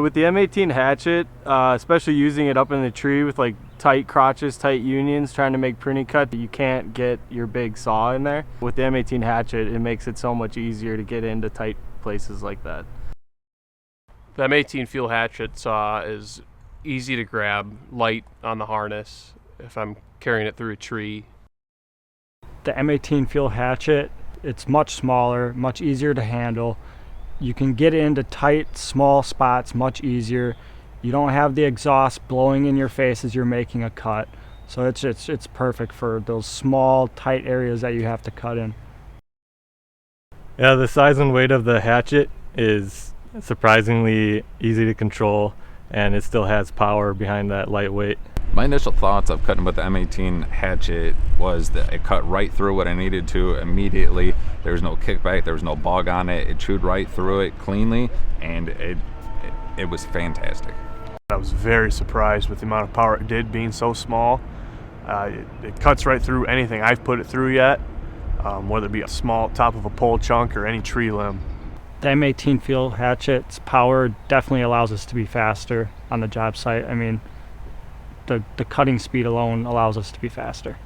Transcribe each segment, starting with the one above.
With the M18 hatchet, especially using it up in the tree with like tight crotches, tight unions, trying to make pruning cut, you can't get your big saw in there. With the M18 hatchet, it makes it so much easier to get into tight places like that. The M18 fuel hatchet saw is easy to grab, light on the harness if I'm carrying it through a tree. The M18 fuel hatchet, it's much smaller, much easier to handle. You can get into tight, small spots much easier. You don't have the exhaust blowing in your face as you're making a cut. So it's perfect for those small, tight areas that you have to cut in. Yeah, the size and weight of the hatchet is surprisingly easy to control, and it still has power behind that lightweight. My initial thoughts of cutting with the M18 hatchet was that it cut right through what I needed to immediately. There was no kickback, there was no bog on it. It chewed right through it cleanly, and it was fantastic. I was very surprised with the amount of power it did, being so small. It cuts right through anything I've put it through yet, whether it be a small top of a pole chunk or any tree limb. The M18 fuel hatchet's power definitely allows us to be faster on the job site. I mean, the cutting speed alone allows us to be faster.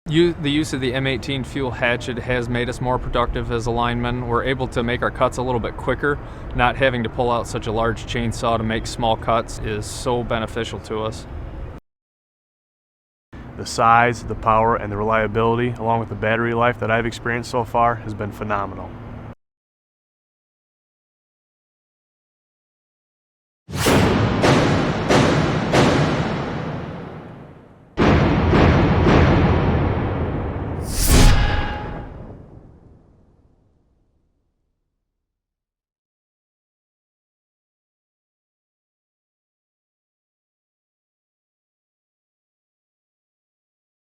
The use of the M18 fuel hatchet has made us more productive as a lineman. We're able to make our cuts a little bit quicker. Not having to pull out such a large chainsaw to make small cuts is so beneficial to us. The size, the power, and the reliability, along with the battery life that I've experienced so far, has been phenomenal.